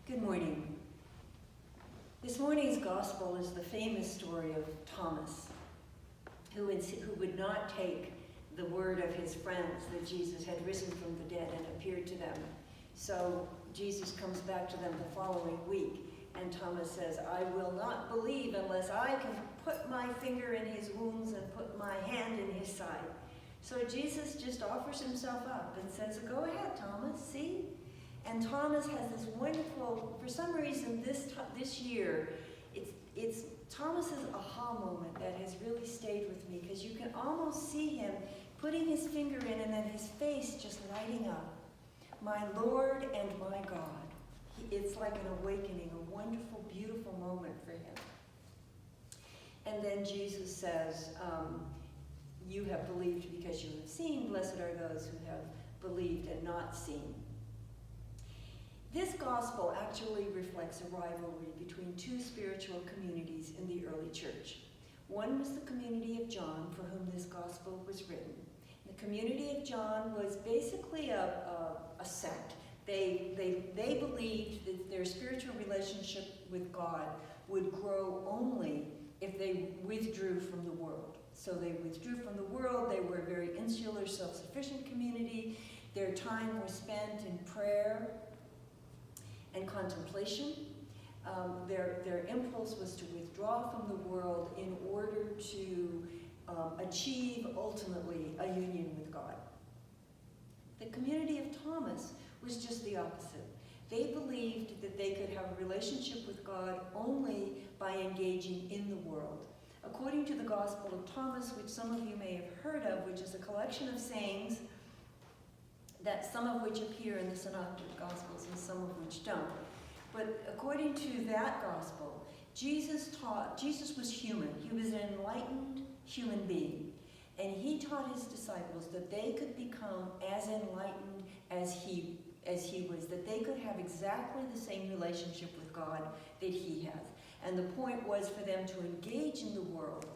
Good morning. This morning's gospel is the famous story of Thomas, who would not take the word of his friends that Jesus had risen from the dead and appeared to them. So Jesus comes back to them the following week, and Thomas says, "I will not believe unless I can put my finger in his wounds and put my hand in his side." So Jesus just offers himself up and says, "Go ahead, Thomas, see?" And Thomas has this wonderful, for some reason this year, it's Thomas's aha moment that has really stayed with me, because you can almost see him putting his finger in and then his face just lighting up. My Lord and my God. It's like an awakening, a wonderful, beautiful moment for him. And then Jesus says, "You have believed because you have seen. Blessed are those who have believed and not seen." This gospel actually reflects a rivalry between two spiritual communities in the early church. One was the community of John, for whom this gospel was written. The community of John was basically a sect. They believed that their spiritual relationship with God would grow only if they withdrew from the world. So they withdrew from the world. They were a very insular, self-sufficient community. Their time was spent in prayer and contemplation. Their impulse was to withdraw from the world in order to achieve, ultimately, a union with God. The community of Thomas was just the opposite. They believed that they could have a relationship with God only by engaging in the world. According to the Gospel of Thomas, which some of you may have heard of, which is a collection of sayings that some of which appear in the Synoptic Gospels and some of which don't. But according to that gospel, Jesus was human. He was an enlightened human being. And he taught his disciples that they could become as enlightened as he was, that they could have exactly the same relationship with God that he has. And the point was for them to engage in the world.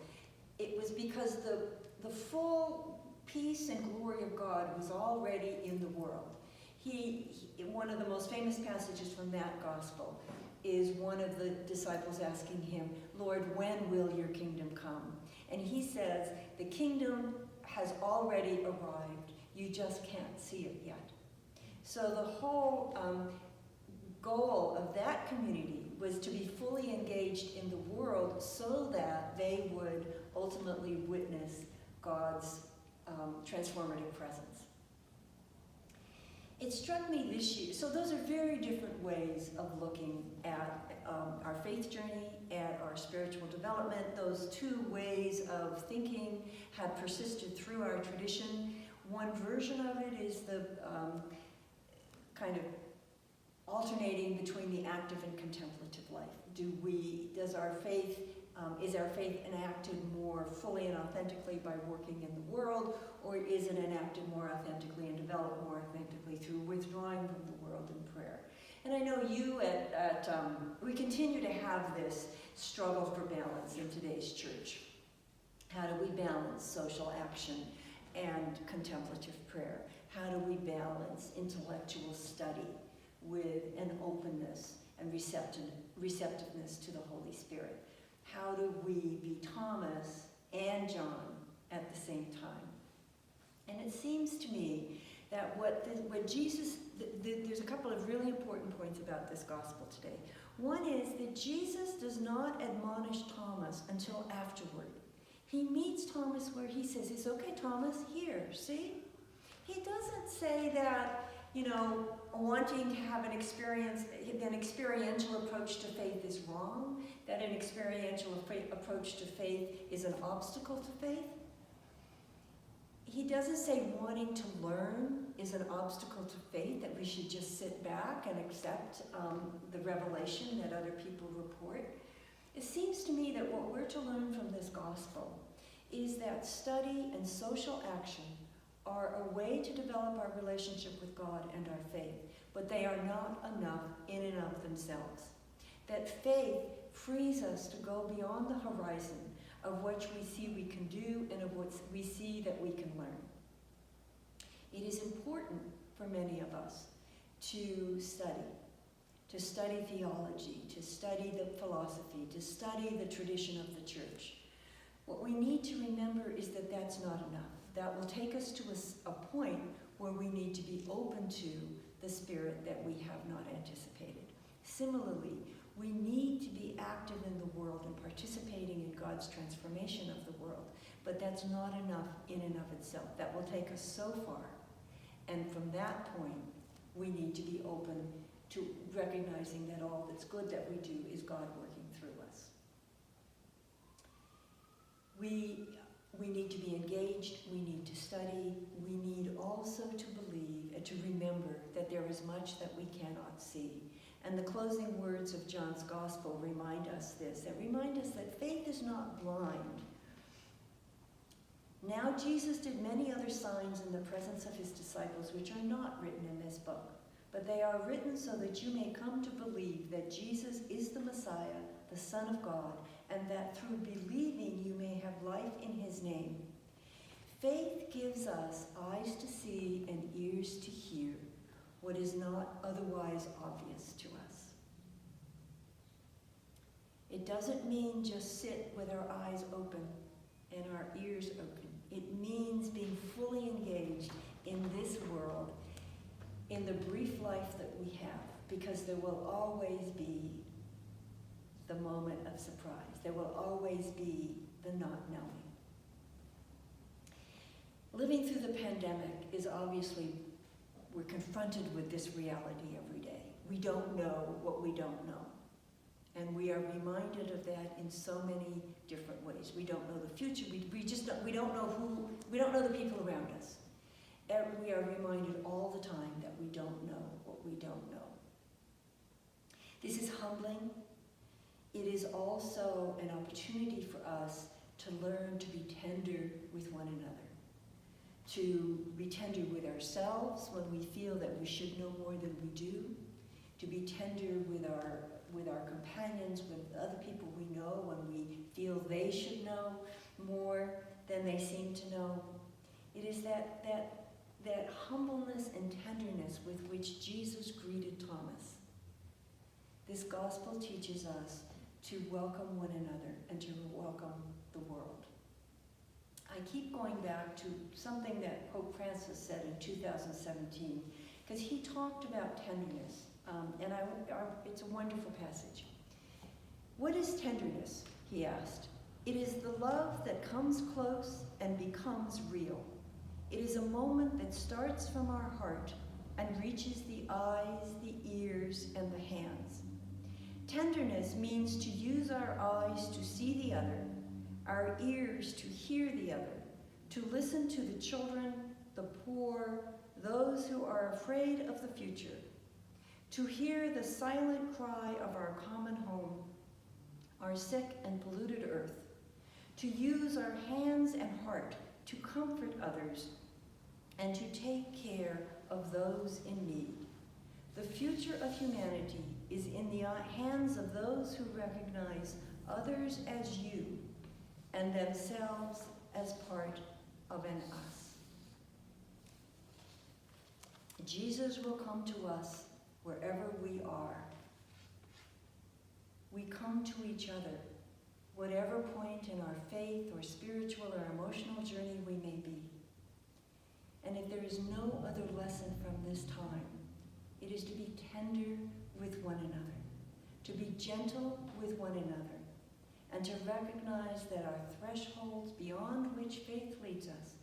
It was because the full peace and glory of God was already in the world. One of the most famous passages from that gospel is one of the disciples asking him, "Lord, when will your kingdom come?" And he says, "The kingdom has already arrived. You just can't see it yet." So the whole goal of that community was to be fully engaged in the world so that they would ultimately witness God's transformative presence. It struck me this year, so those are very different ways of looking at our faith journey, at our spiritual development. Those two ways of thinking have persisted through our tradition. One version of it is the kind of alternating between the active and contemplative life. Is our faith enacted more fully and authentically by working in the world, or is it enacted more authentically and developed more authentically through withdrawing from the world in prayer? And I know you we continue to have this struggle for balance in today's church. How do we balance social action and contemplative prayer? How do we balance intellectual study with an openness and receptiveness to the Holy Spirit? How do we be Thomas and John at the same time? And it seems to me that there's a couple of really important points about this gospel today. One is that Jesus does not admonish Thomas until afterward. He meets Thomas where he says, "It's okay, Thomas, here, see?" He doesn't say that, wanting to have an experiential approach to faith is wrong, that an experiential approach to faith is an obstacle to faith. He doesn't say wanting to learn is an obstacle to faith, that we should just sit back and accept the revelation that other people report. It seems to me that what we're to learn from this gospel is that study and social action are a way to develop our relationship with God and our faith, but they are not enough in and of themselves. That faith frees us to go beyond the horizon of what we see we can do and of what we see that we can learn. It is important for many of us to study, to study theology, to study the philosophy, to study the tradition of the church. What we need to remember is that that's not enough. That will take us to a point where we need to be open to the Spirit that we have not anticipated. Similarly, we need to be active in the world and participating in God's transformation of the world. But that's not enough in and of itself. That will take us so far. And from that point, we need to be open to recognizing that all that's good that we do is God working through us. We need to be engaged, we need to study, we need also to believe and to remember that there is much that we cannot see. And the closing words of John's Gospel remind us this, that remind us that faith is not blind. Now Jesus did many other signs in the presence of his disciples, which are not written in this book, but they are written so that you may come to believe that Jesus is the Messiah, the Son of God, and that through believing you may have life in his name. Faith gives us eyes to see and ears to hear what is not otherwise obvious to us. It doesn't mean just sit with our eyes open and our ears open. It means being fully engaged in this world, in the brief life that we have, because there will always be the moment of surprise. There will always be the not knowing. Living through the pandemic is obviously, we're confronted with this reality every day. We don't know what we don't know. And we are reminded of that in so many different ways. We don't know the future. We don't know the people around us. We are reminded all the time that we don't know what we don't know. This is humbling. It is also an opportunity for us to learn to be tender with one another, to be tender with ourselves when we feel that we should know more than we do, to be tender with our companions, with other people we know when we feel they should know more than they seem to know. It is that humbleness and tenderness with which Jesus greeted Thomas. This gospel teaches us to welcome one another and to welcome the world. I keep going back to something that Pope Francis said in 2017, because he talked about tenderness, and it's a wonderful passage. What is tenderness? He asked. It is the love that comes close and becomes real. It is a moment that starts from our heart and reaches the eyes, the ears, and the hands. Tenderness means to use our eyes to see the other, our ears to hear the other, to listen to the children, the poor, those who are afraid of the future, to hear the silent cry of our common home, our sick and polluted earth, to use our hands and heart to comfort others, and to take care of those in need. The future of humanity is in the hands of those who recognize others as you and themselves as part of an us. Jesus will come to us wherever we are. We come to each other, whatever point in our faith or spiritual or emotional journey we may be. And if there is no other lesson from this time, it is to be tender with one another, to be gentle with one another, and to recognize that our thresholds beyond which faith leads us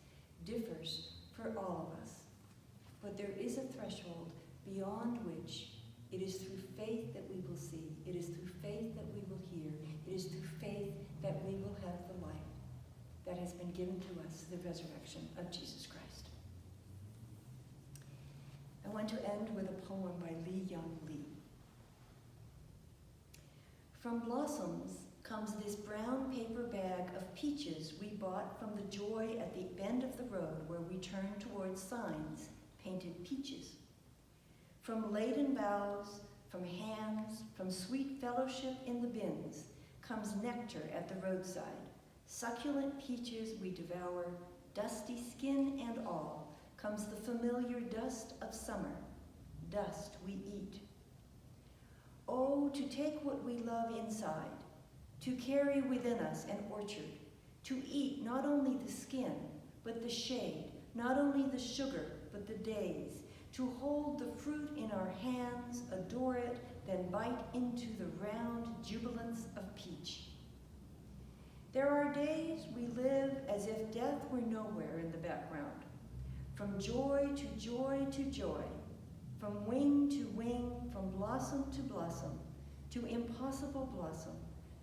differs for all of us. But there is a threshold beyond which it is through faith that we will see, it is through faith that we will hear, it is through faith that we will have the life that has been given to us, the resurrection of Jesus Christ. I want to end with a poem by Lee Young Lee. From Blossoms comes this brown paper bag of peaches we bought from the joy at the bend of the road where we turn towards signs painted peaches. From laden boughs, from hands, from sweet fellowship in the bins, comes nectar at the roadside. Succulent peaches we devour, dusty skin and all, comes the familiar dust of summer, dust we eat. Oh, to take what we love inside, to carry within us an orchard, to eat not only the skin, but the shade, not only the sugar, but the days, to hold the fruit in our hands, adore it, then bite into the round jubilance of peach. There are days we live as if death were nowhere in the background, from joy to joy to joy, from wing to wing, from blossom to blossom, to impossible blossom,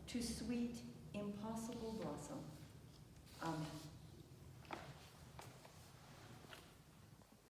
to sweet, impossible blossom. Amen.